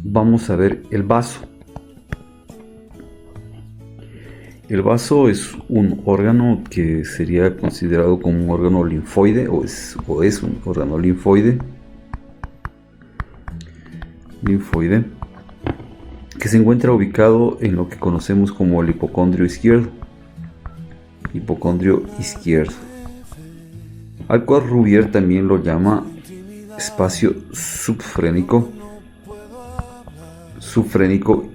vamos a ver el vaso. El vaso es un órgano que sería considerado como un órgano linfoide, o es un órgano linfoide, que se encuentra ubicado en lo que conocemos como el hipocondrio izquierdo. Al cual Rubier también lo llama espacio subfrénico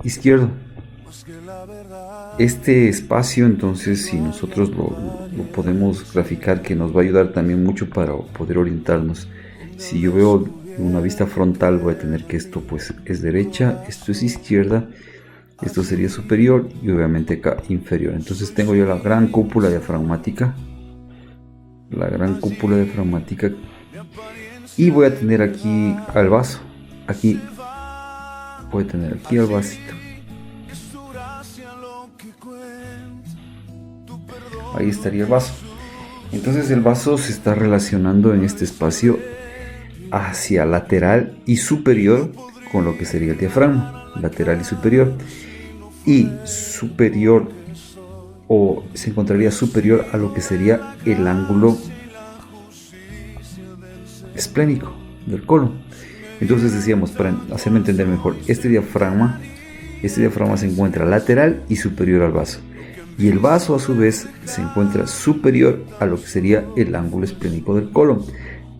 izquierdo. Este espacio, entonces, si nosotros lo podemos graficar, que nos va a ayudar también mucho para poder orientarnos. Si yo veo una vista frontal, voy a tener que esto pues es derecha, esto es izquierda, esto sería superior y obviamente acá inferior. Entonces tengo yo la gran cúpula diafragmática, y voy a tener aquí al vaso. Aquí voy a tener aquí al vasito. Ahí estaría el vaso. Entonces el vaso se está relacionando en este espacio hacia lateral y superior con lo que sería el diafragma, lateral y superior. Y superior, o se encontraría superior a lo que sería el ángulo esplénico del colon. Entonces decíamos, para hacerme entender mejor, este diafragma se encuentra lateral y superior al vaso, y el vaso a su vez se encuentra superior a lo que sería el ángulo esplénico del colon.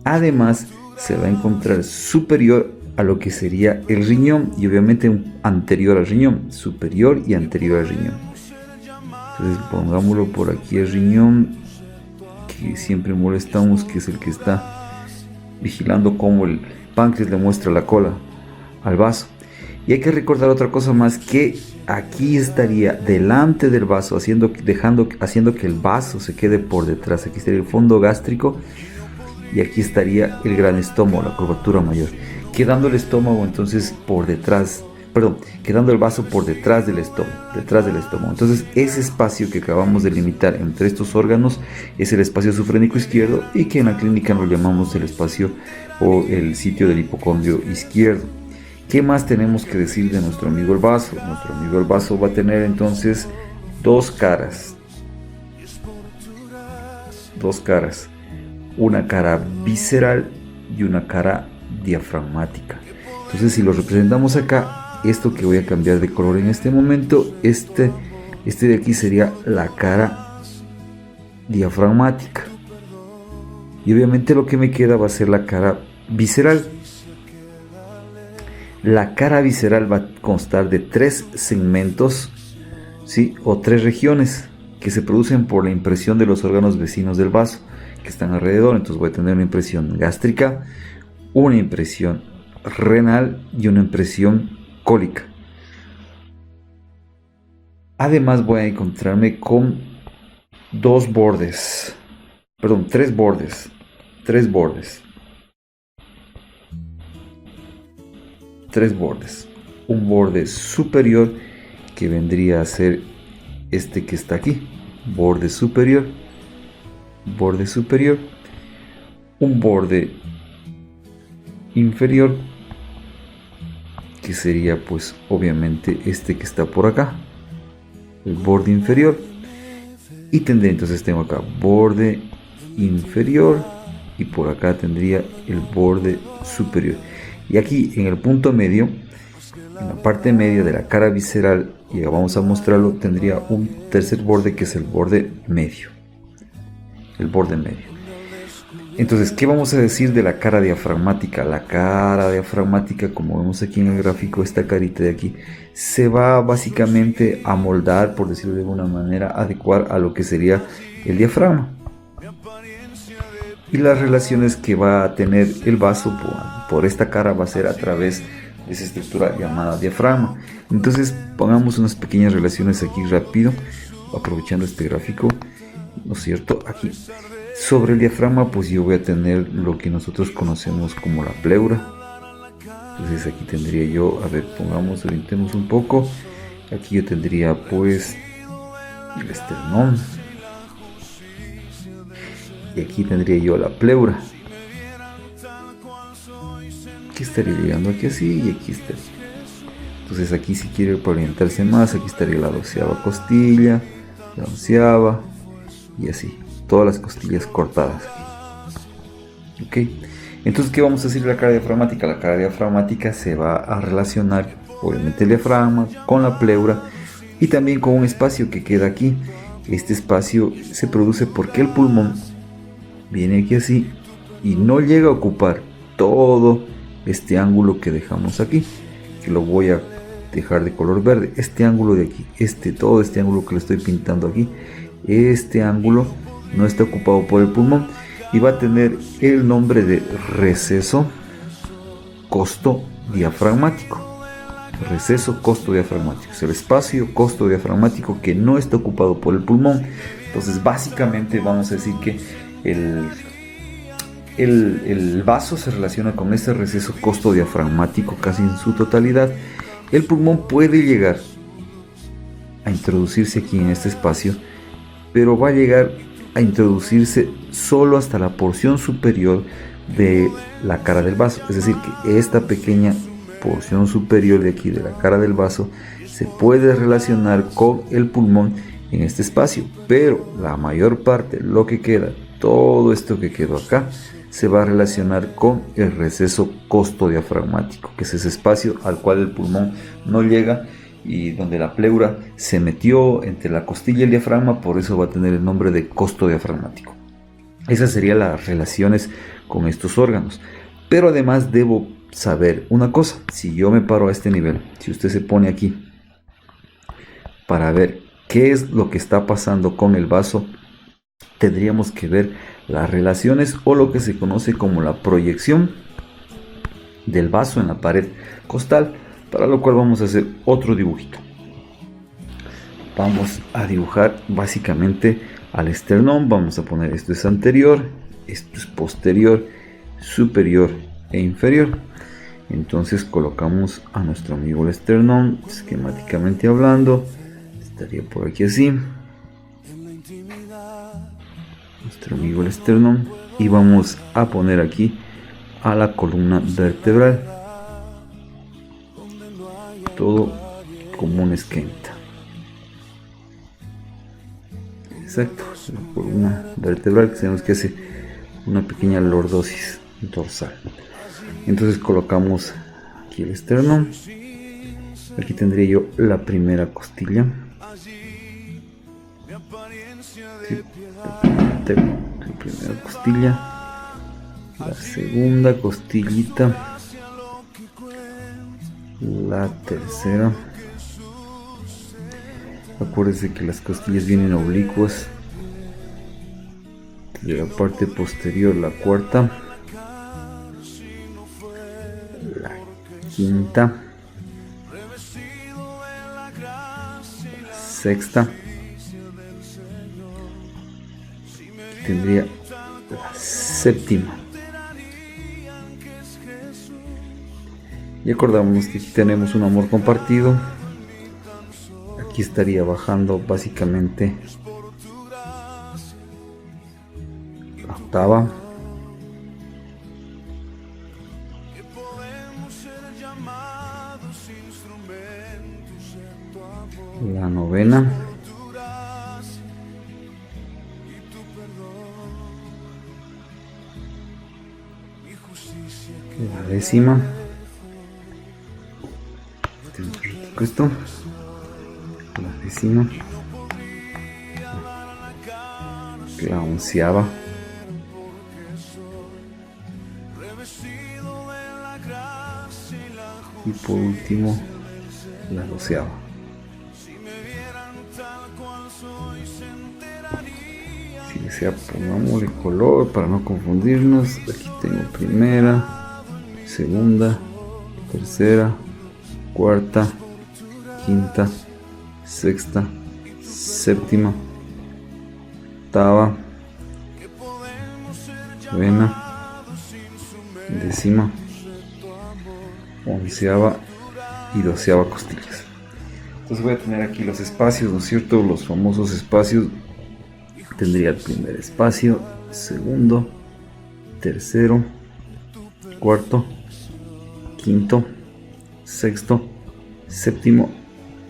Además se va a encontrar superior a lo que sería el riñón, y obviamente anterior al riñón, superior y anterior al riñón. Entonces pongámoslo por aquí el riñón, que siempre molestamos, que es el que está vigilando cómo el páncreas le muestra la cola al vaso. Y hay que recordar otra cosa más, que aquí estaría delante del vaso, haciendo que el vaso se quede por detrás. Aquí estaría el fondo gástrico y aquí estaría el gran estómago, la curvatura mayor, quedando el estómago entonces por detrás, quedando el vaso por detrás del estómago. Entonces ese espacio que acabamos de delimitar entre estos órganos es el espacio subfrénico izquierdo, y que en la clínica lo llamamos el espacio o el sitio del hipocondrio izquierdo. ¿Qué más tenemos que decir de nuestro amigo el vaso? Nuestro amigo el vaso va a tener entonces dos caras, una cara visceral y una cara diafragmática. Entonces, si lo representamos acá, esto que voy a cambiar de color en este momento, este de aquí sería la cara diafragmática, y obviamente lo que me queda va a ser la cara visceral. La cara visceral va a constar de 3 segmentos, ¿sí? O 3 regiones que se producen por la impresión de los órganos vecinos del vaso que están alrededor. Entonces voy a tener una impresión gástrica, una impresión renal y una impresión cólica. Además voy a encontrarme con 3 bordes. Un borde superior, que vendría a ser este que está aquí, borde superior. Un borde inferior, que sería pues obviamente este que está por acá, el borde inferior. Y tendré, entonces tengo acá borde inferior, y por acá tendría el borde superior. Y aquí en el punto medio, en la parte media de la cara visceral, y vamos a mostrarlo, tendría un tercer borde, que es el borde medio. Entonces, ¿qué vamos a decir de la cara diafragmática? La cara diafragmática, como vemos aquí en el gráfico, esta carita de aquí, se va básicamente a moldar, por decirlo de alguna manera, adecuar a lo que sería el diafragma. Y las relaciones que va a tener el vaso por esta cara va a ser a través de esa estructura llamada diafragma. Entonces pongamos unas pequeñas relaciones aquí rápido, aprovechando este gráfico, ¿no es cierto? Aquí sobre el diafragma pues yo voy a tener lo que nosotros conocemos como la pleura. Entonces aquí tendría yo, orientemos un poco, aquí yo tendría pues el esternón, y aquí tendría yo la pleura, que estaría llegando aquí así, y aquí estaría. Entonces aquí, si quiere orientarse más, aquí estaría la 12ª costilla, la 11ª, y así, todas las costillas cortadas. Ok, entonces, ¿qué vamos a decir de la cara diafragmática? La cara diafragmática se va a relacionar, obviamente, el diafragma con la pleura y también con un espacio que queda aquí. Este espacio se produce porque el pulmón viene aquí así y no llega a ocupar todo este ángulo que dejamos aquí, que lo voy a dejar de color verde. Este ángulo de aquí, todo este ángulo que lo estoy pintando aquí, este ángulo no está ocupado por el pulmón y va a tener el nombre de receso costodiafragmático. Receso costodiafragmático es el espacio costodiafragmático que no está ocupado por el pulmón. Entonces, básicamente vamos a decir que el vaso se relaciona con este receso costodiafragmático casi en su totalidad. El pulmón puede llegar a introducirse aquí en este espacio, pero va a llegar a introducirse solo hasta la porción superior de la cara del vaso. Es decir, que esta pequeña porción superior de aquí de la cara del vaso se puede relacionar con el pulmón en este espacio, pero la mayor parte, lo que queda, todo esto que quedó acá, se va a relacionar con el receso costodiafragmático, que es ese espacio al cual el pulmón no llega y donde la pleura se metió entre la costilla y el diafragma, por eso va a tener el nombre de costodiafragmático. Esas serían las relaciones con estos órganos. Pero además debo saber una cosa: si yo me paro a este nivel, si usted se pone aquí para ver qué es lo que está pasando con el vaso, tendríamos que ver las relaciones o lo que se conoce como la proyección del vaso en la pared costal, para lo cual vamos a hacer otro dibujito. Vamos a dibujar básicamente al esternón. Vamos a poner esto es anterior, esto es posterior, superior e inferior. Entonces colocamos a nuestro amigo el esternón, esquemáticamente hablando, estaría por aquí así, nuestro amigo el esternón, y vamos a poner aquí a la columna vertebral, todo como un esquenta. Exacto, la columna vertebral, que sabemos que hace una pequeña lordosis dorsal. Entonces colocamos aquí el esternón. Aquí tendría yo la primera costilla. Sí, la primera costilla, la segunda costillita, la tercera. Acuérdense que las costillas vienen oblicuas. De la parte posterior, la cuarta, la quinta, la sexta, tendría la séptima. Y acordamos que aquí tenemos un amor compartido. Aquí estaría bajando básicamente la octava, la novena, la décima, esto, la décima, la onceava, y por último la doceava. Si desea, pongámosle color para no confundirnos. Aquí tengo primera, segunda, tercera, cuarta, quinta, sexta, séptima, octava, novena, décima, onceava y doceava costillas. Entonces voy a tener aquí los espacios, ¿no es cierto? Los famosos espacios. Tendría el primer espacio, segundo, tercero, cuarto, quinto, sexto, séptimo,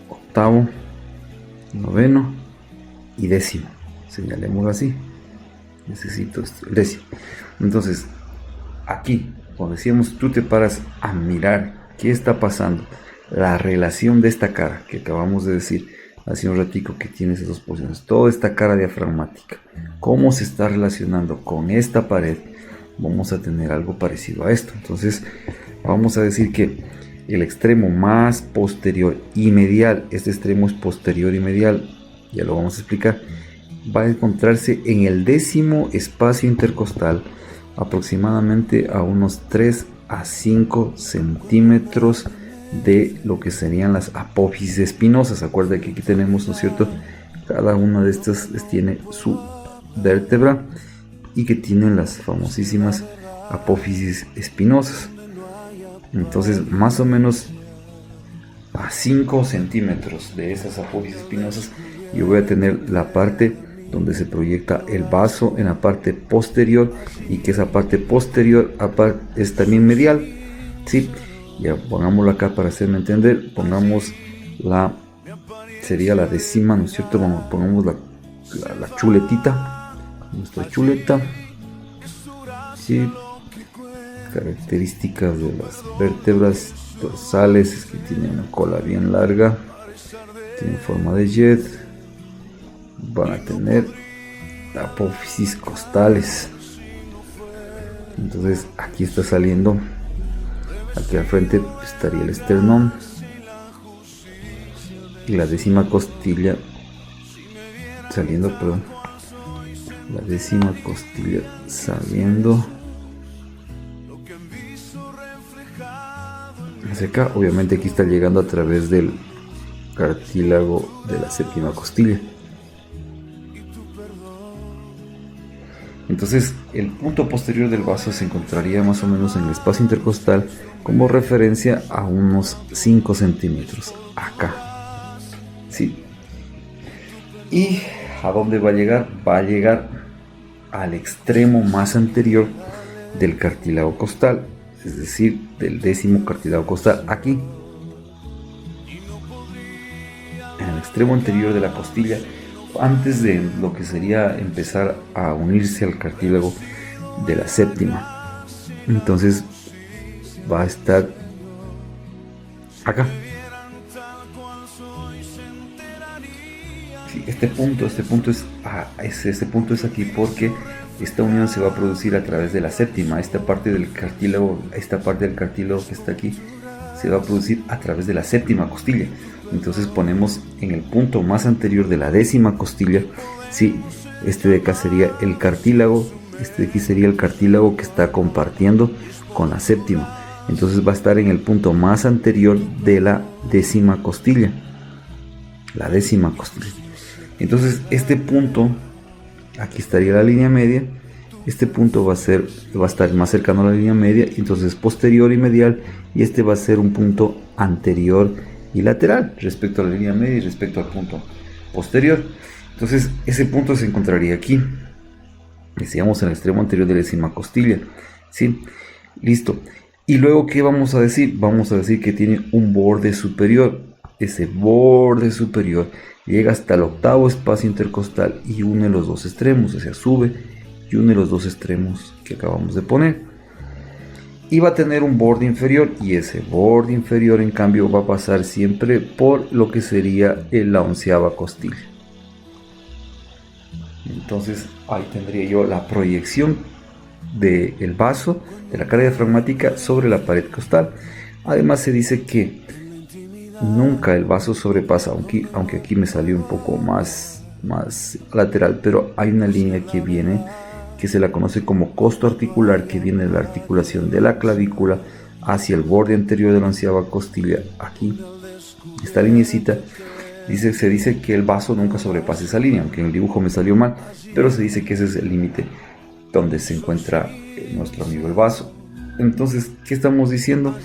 octavo, noveno y décimo. Señalemos así. Necesito el décimo. Entonces, aquí, como decíamos, tú te paras a mirar qué está pasando. La relación de esta cara que acabamos de decir hace un ratico, que tiene esas dos posiciones. Toda esta cara diafragmática, cómo se está relacionando con esta pared. Vamos a tener algo parecido a esto. Entonces, vamos a decir que el extremo más posterior y medial, este extremo es posterior y medial, ya lo vamos a explicar, va a encontrarse en el décimo espacio intercostal, aproximadamente a unos 3 a 5 centímetros de lo que serían las apófisis espinosas. Acuerda que aquí tenemos, ¿no es cierto?, cada una de estas tiene su vértebra y que tienen las famosísimas apófisis espinosas. Entonces, más o menos a 5 centímetros de esas apófisis espinosas, yo voy a tener la parte donde se proyecta el vaso en la parte posterior, y que esa parte posterior es también medial, ¿sí? Ya pongámoslo acá para hacerme entender. Pongamos sería la décima, ¿no es cierto? Pongamos la chuletita, nuestra chuleta, ¿sí? Características de las vértebras dorsales es que tienen una cola bien larga, tienen forma de jet, van a tener apófisis costales. Entonces aquí está saliendo, aquí al frente estaría el esternón y la décima costilla saliendo, perdón, la décima costilla saliendo hacia acá. Obviamente aquí está llegando a través del cartílago de la séptima costilla. Entonces, el punto posterior del vaso se encontraría más o menos en el espacio intercostal, como referencia a unos 5 centímetros acá, ¿sí? ¿Y a dónde va a llegar? Va a llegar al extremo más anterior del cartílago costal, es decir, del décimo cartílago costal, aquí, en el extremo anterior de la costilla, antes de lo que sería empezar a unirse al cartílago de la séptima. Entonces va a estar acá. Sí, este punto es aquí, porque esta unión se va a producir a través de la séptima. Esta parte del cartílago que está aquí se va a producir a través de la séptima costilla. Entonces ponemos en el punto más anterior de la décima costilla, ¿sí? Este de acá sería el cartílago, este de aquí sería el cartílago que está compartiendo con la séptima. Entonces va a estar en el punto más anterior de la décima costilla, Entonces este punto, aquí estaría la línea media. Este punto va a estar más cercano a la línea media, entonces posterior y medial, y este va a ser un punto anterior y lateral respecto a la línea media y respecto al punto posterior. Entonces ese punto se encontraría aquí, decíamos, en el extremo anterior de la décima costilla, ¿sí? Listo. Y luego, ¿qué vamos a decir? Vamos a decir que tiene un borde superior. Ese borde superior llega hasta el octavo espacio intercostal y une los dos extremos, o sea, sube y une los dos extremos que acabamos de poner. Y va a tener un borde inferior, y ese borde inferior, en cambio, va a pasar siempre por lo que sería la onceava costilla. Entonces ahí tendría yo la proyección del vaso, de la cara diafragmática, sobre la pared costal. Además se dice que nunca el vaso sobrepasa, aunque aquí me salió un poco más lateral, pero hay una línea que viene, que se la conoce como costo articular, que viene de la articulación de la clavícula hacia el borde anterior de la onceava costilla. Aquí, esta lineecita, se dice que el vaso nunca sobrepasa esa línea, aunque en el dibujo me salió mal, pero se dice que ese es el límite donde se encuentra nuestro amigo el vaso. Entonces, ¿qué estamos diciendo?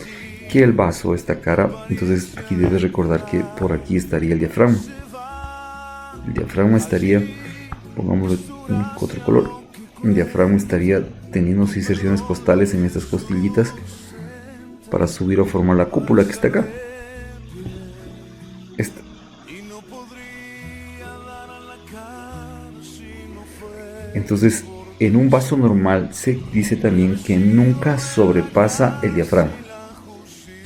Que el vaso, esta cara, entonces aquí debes recordar que por aquí estaría el diafragma. El diafragma estaría, pongámoslo en otro color, el diafragma estaría teniendo sus inserciones costales en estas costillitas para subir o formar la cúpula que está acá. Entonces, en un vaso normal se dice también que nunca sobrepasa el diafragma.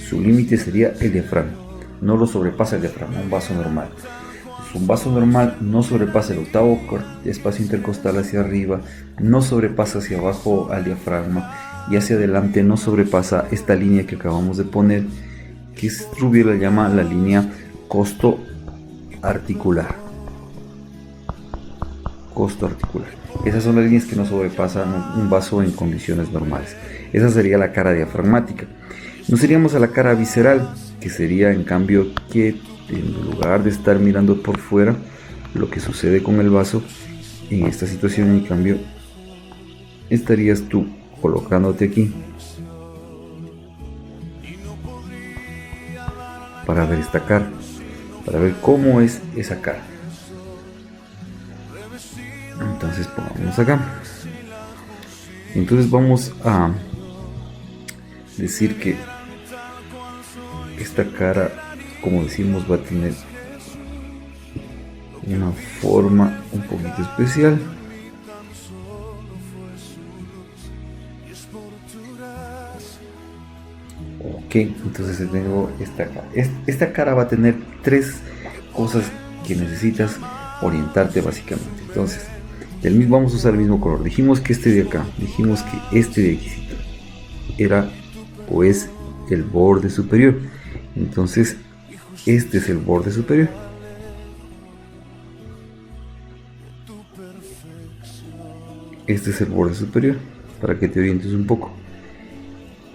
Su límite sería el diafragma, no lo sobrepasa el diafragma, un vaso normal. Un vaso normal no sobrepasa el octavo espacio intercostal hacia arriba, no sobrepasa hacia abajo al diafragma y hacia adelante no sobrepasa esta línea que acabamos de poner, que Rubier la llama la línea costo articular. Costo articular. Esas son las líneas que no sobrepasan un vaso en condiciones normales. Esa sería la cara diafragmática. Nos iríamos a la cara visceral, que sería en cambio que en lugar de estar mirando por fuera lo que sucede con el vaso, en esta situación en cambio estarías tú colocándote aquí para ver esta cara, para ver cómo es esa cara. Entonces pongamos acá. Entonces vamos a decir que esta cara, como decimos, va a tener una forma un poquito especial. Ok, entonces tengo esta cara. Esta cara va a tener tres cosas que necesitas orientarte básicamente. Entonces, vamos a usar el mismo color. Dijimos que este de acá, dijimos que este de aquí era o es el borde superior. Entonces, este es el borde superior. Este es el borde superior, para que te orientes un poco.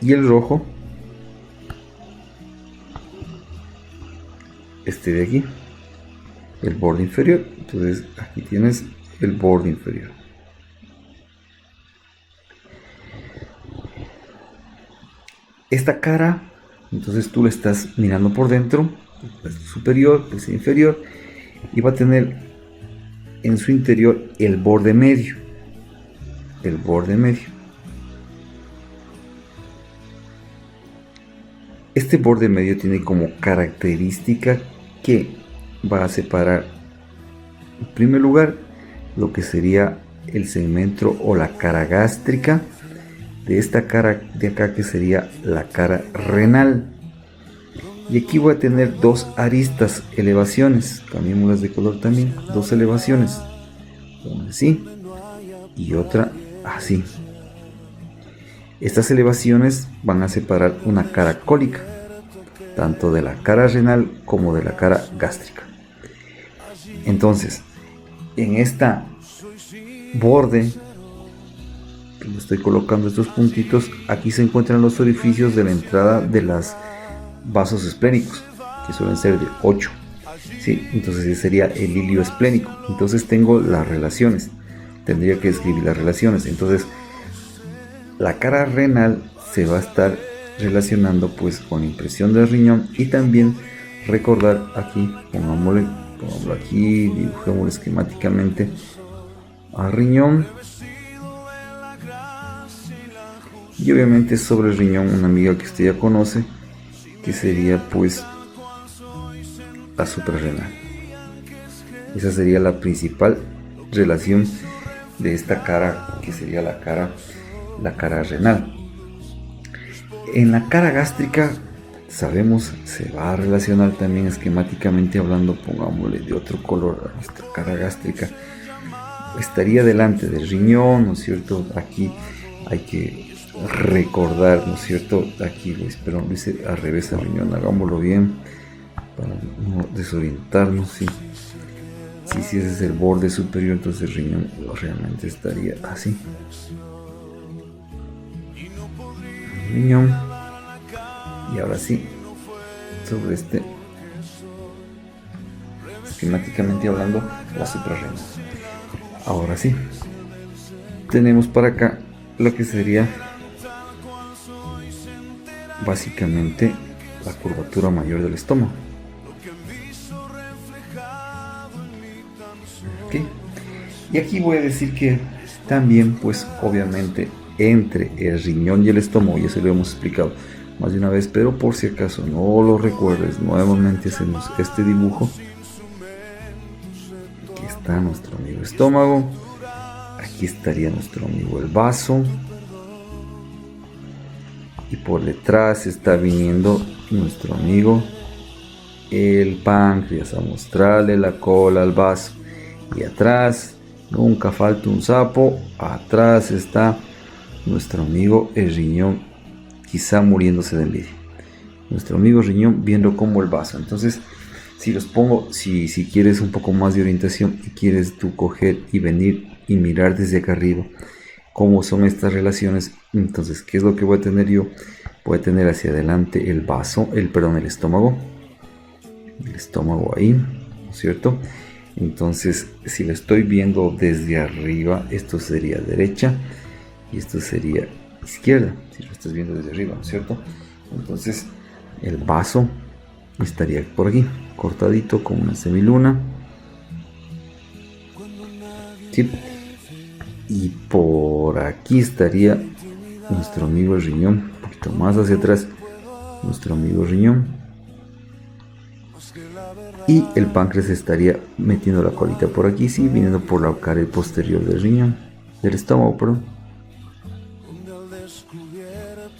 Y el rojo, este de aquí, el borde inferior. Entonces, aquí tienes el borde inferior. Esta cara, entonces tú la estás mirando por dentro, pues superior, pues inferior, y va a tener en su interior el borde medio. El borde medio. Este borde medio tiene como característica que va a separar, en primer lugar, lo que sería el segmento o la cara gástrica de esta cara de acá, que sería la cara renal. Y aquí voy a tener dos aristas, elevaciones, cambiémoslas de color también, dos elevaciones, una así y otra así. Estas elevaciones van a separar una cara cólica, tanto de la cara renal como de la cara gástrica. Entonces, en esta borde, estoy colocando estos puntitos, aquí se encuentran los orificios de la entrada de los vasos esplénicos, que suelen ser de 8. ¿sí? Entonces ese sería el hilio esplénico. Entonces tengo las relaciones, tendría que escribir las relaciones. Entonces la cara renal se va a estar relacionando pues con la impresión del riñón, y también recordar aquí, pongámoslo aquí, dibujémoslo esquemáticamente al riñón, y obviamente sobre el riñón una amiga que usted ya conoce, que sería pues la suprarrenal. Esa sería la principal relación de esta cara, que sería la cara renal. En la cara gástrica, sabemos, se va a relacionar también esquemáticamente hablando, pongámosle de otro color a nuestra cara gástrica. Estaría delante del riñón, ¿no es cierto? Aquí hay que recordar, ¿no es cierto? Aquí lo hice al revés al riñón, hagámoslo bien para no desorientarnos. ¿sí? Si ese es el borde superior, entonces el riñón realmente estaría así. El riñón, y ahora sí, sobre esquemáticamente hablando, la suprarrenal. Ahora sí, tenemos para acá lo que sería básicamente la curvatura mayor del estómago. ¿Okay? Y aquí voy a decir que también, pues obviamente, entre el riñón y el estómago, y eso lo hemos explicado más de una vez, pero por si acaso no lo recuerdes, nuevamente hacemos este dibujo. Aquí está nuestro amigo estómago. Aquí estaría nuestro amigo el vaso. Y por detrás está viniendo nuestro amigo el páncreas a mostrarle la cola al vaso. Y atrás, nunca falta un sapo, atrás está nuestro amigo el riñón, quizá muriéndose de envidia. Nuestro amigo riñón viendo como el vaso. Entonces, si los pongo, si quieres un poco más de orientación y quieres tú coger y venir y mirar desde acá arriba cómo son estas relaciones, entonces, ¿qué es lo que voy a tener yo? Voy a tener hacia adelante el vaso, el estómago ahí, ¿no es cierto? Entonces, si lo estoy viendo desde arriba, esto sería derecha y esto sería izquierda, si lo estás viendo desde arriba, ¿no es cierto? Entonces, el vaso estaría por aquí, cortadito con una semiluna. ¿Sí? Y por aquí estaría nuestro amigo el riñón, un poquito más hacia atrás, nuestro amigo riñón. Y el páncreas estaría metiendo la colita por aquí, sí, viniendo por la cara posterior del riñón, del estómago, perdón.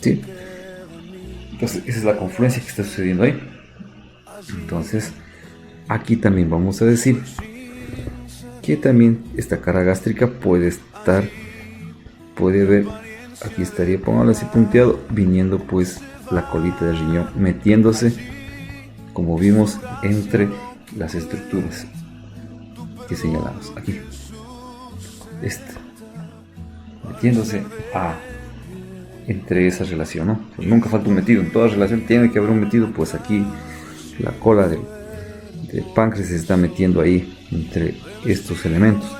Sí. Entonces, esa es la confluencia que está sucediendo ahí. Entonces, aquí también vamos a decir que también esta cara gástrica puede haber, aquí estaría, póngalo así punteado, viniendo pues la colita del riñón, metiéndose, como vimos, entre las estructuras que señalamos aquí. Metiéndose entre esa relación, ¿no? Pues nunca falta un metido, en toda relación tiene que haber un metido, pues aquí la cola del páncreas se está metiendo ahí entre estos elementos.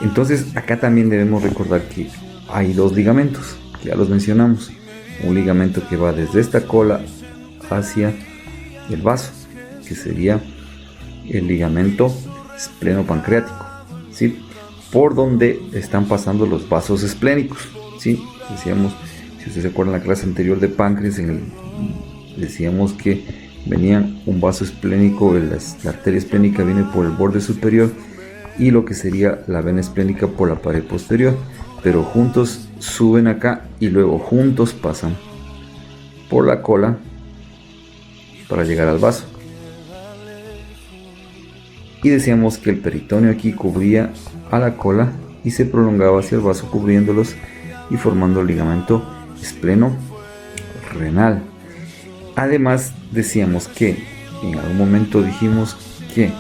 Entonces acá también debemos recordar que hay dos ligamentos, que ya los mencionamos. Un ligamento que va desde esta cola hacia el vaso, que sería el ligamento esplenopancreático, ¿sí? Por donde están pasando los vasos esplénicos, ¿sí? Decíamos, si ustedes se acuerdan en la clase anterior de páncreas, decíamos que venía un vaso esplénico, la arteria esplénica viene por el borde superior y lo que sería la vena esplénica por la pared posterior, pero juntos suben acá y luego juntos pasan por la cola para llegar al vaso. Y decíamos que el peritoneo aquí cubría a la cola y se prolongaba hacia el vaso cubriéndolos y formando el ligamento espleno-renal. Además decíamos que en algún momento dijimos que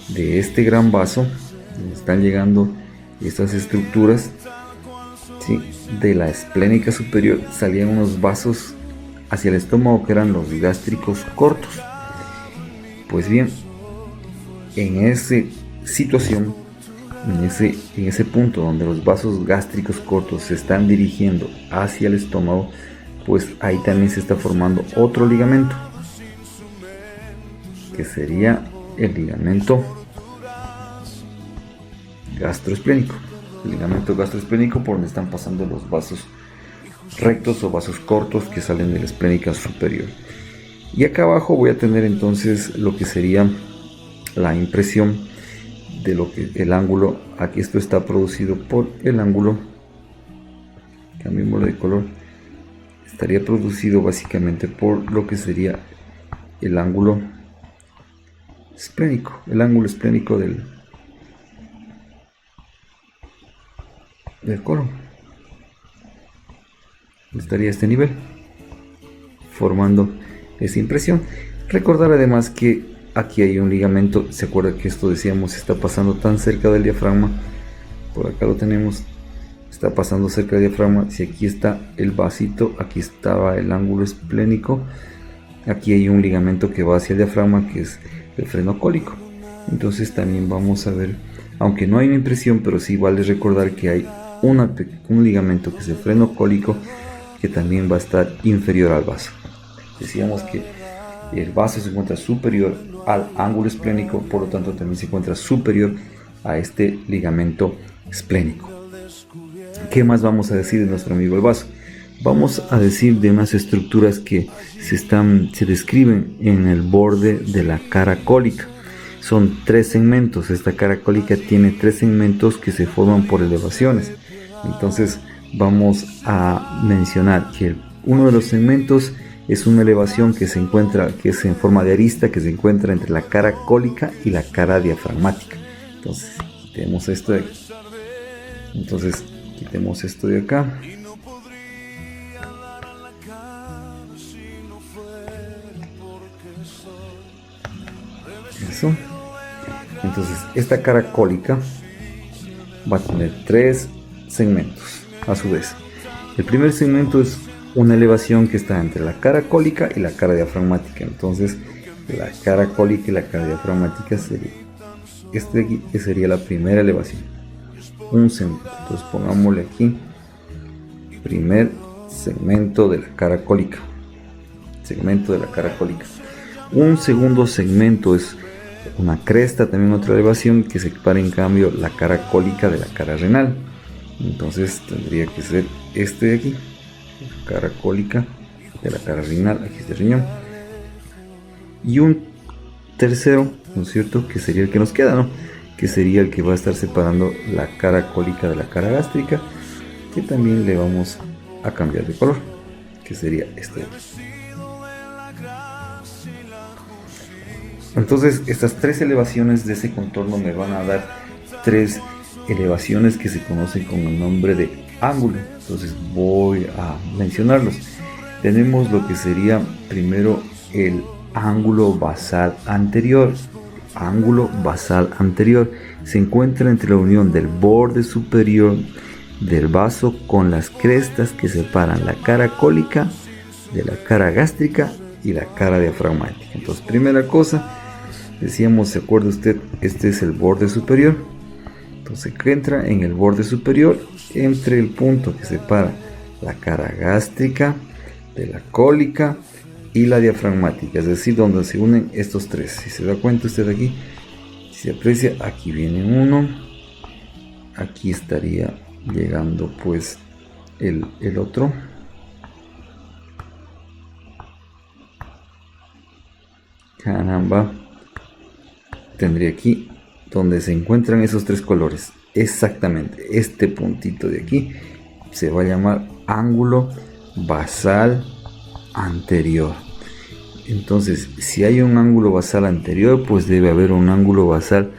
de este gran vaso donde están llegando estas estructuras, ¿sí?, de la esplénica superior salían unos vasos hacia el estómago que eran los gástricos cortos. Pues bien, en esa situación, en ese punto donde los vasos gástricos cortos se están dirigiendo hacia el estómago, pues ahí también se está formando otro ligamento, que sería el ligamento gastroesplénico. El ligamento gastroesplénico por donde están pasando los vasos rectos o vasos cortos que salen de la esplénica superior. Y acá abajo voy a tener entonces lo que sería la impresión de lo que el ángulo, aquí esto está producido por el ángulo, cambiémoslo de color, estaría producido básicamente por lo que sería el ángulo esplénico, del colon. Estaría a este nivel formando esa impresión. Recordar además que aquí hay un ligamento, se acuerda que esto decíamos está pasando tan cerca del diafragma, por acá lo tenemos, está pasando cerca del diafragma. Si aquí está el vasito, aquí estaba el ángulo esplénico, aquí hay un ligamento que va hacia el diafragma que es el freno cólico. Entonces también vamos a ver, aunque no hay una impresión, pero sí vale recordar que hay un ligamento que es el freno cólico, que también va a estar inferior al vaso. Decíamos que el vaso se encuentra superior al ángulo esplénico, por lo tanto también se encuentra superior a este ligamento esplénico. ¿Qué más vamos a decir de nuestro amigo el vaso? Vamos a decir de unas estructuras que se describen en el borde de la cara cólica. son 3 segmentos. Esta cara cólica tiene 3 segmentos que se forman por elevaciones. Entonces vamos a mencionar que uno de los segmentos es una elevación que se encuentra, que es en forma de arista, que se encuentra entre la cara cólica y la cara diafragmática. Entonces quitemos esto de aquí. Entonces quitemos esto de acá. Eso. Entonces esta cara cólica va a tener 3 segmentos a su vez. El primer segmento es una elevación que está entre la cara cólica y la cara diafragmática. Entonces la cara cólica y la cara diafragmática sería este de aquí, que sería la primera elevación, un segmento. Entonces pongámosle aquí primer segmento de la cara cólica, segmento de la cara cólica. Un segundo segmento es una cresta, también otra elevación que separa en cambio la cara cólica de la cara renal. Entonces tendría que ser este de aquí, la cara cólica de la cara renal, aquí está el riñón. Y un tercero, ¿no es cierto?, que sería el que nos queda, ¿no?, que sería el que va a estar separando la cara cólica de la cara gástrica, que también le vamos a cambiar de color, que sería este de aquí. Entonces estas 3 elevaciones de ese contorno me van a dar 3 elevaciones que se conocen con el nombre de ángulo. Entonces voy a mencionarlos. Tenemos lo que sería primero el ángulo basal anterior. Ángulo basal anterior se encuentra entre la unión del borde superior del vaso con las crestas que separan la cara cólica de la cara gástrica y la cara diafragmática. Entonces, primera cosa, decíamos, ¿se acuerda usted? Este es el borde superior. Entonces entra en el borde superior entre el punto que separa la cara gástrica de la cólica y la diafragmática, es decir, donde se unen estos 3. Si se da cuenta usted aquí, si se aprecia, aquí viene uno, aquí estaría llegando pues el otro. Caramba, tendría aquí donde se encuentran esos 3 colores, exactamente este puntito de aquí se va a llamar ángulo basal anterior. Entonces, si hay un ángulo basal anterior, pues debe haber un ángulo basal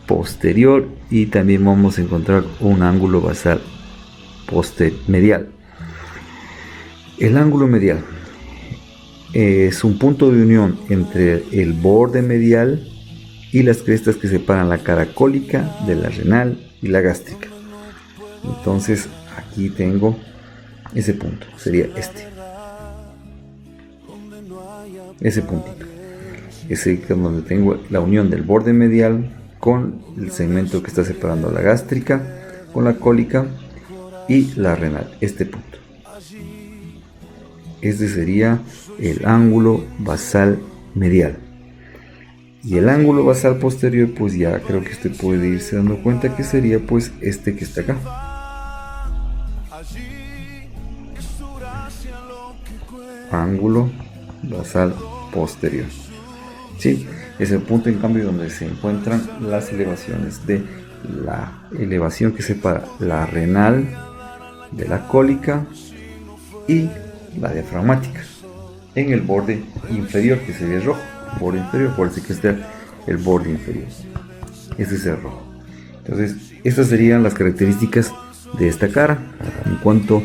posterior y también vamos a encontrar un ángulo basal medial. El ángulo medial es un punto de unión entre el borde medial y las crestas que separan la cara cólica de la renal y la gástrica. Entonces aquí tengo ese punto, sería ese puntito, ese es donde tengo la unión del borde medial con el segmento que está separando la gástrica con la cólica y la renal, este punto. Este sería el ángulo basal medial. Y el ángulo basal posterior, pues ya creo que usted puede irse dando cuenta que sería pues este que está acá. Ángulo basal posterior. Sí, es el punto en cambio donde se encuentran las elevaciones de la elevación que separa la renal de la cólica y la diafragmática en el borde inferior, que sería el rojo. Borde inferior, por eso que está el borde inferior, ese es el rojo. Entonces estas serían las características de esta cara en cuanto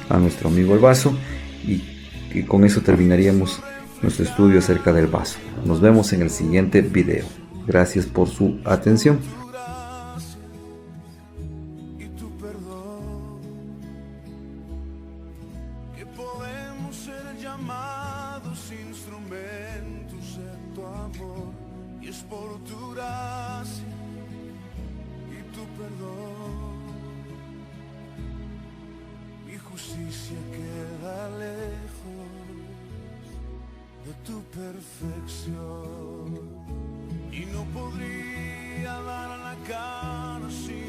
a nuestro amigo el vaso, y con eso terminaríamos nuestro estudio acerca del vaso. Nos vemos en el siguiente video. Gracias por su atención. Instrumentos en tu amor, y es por tu gracia y tu perdón. Mi justicia queda lejos de tu perfección, y no podría dar la cara sin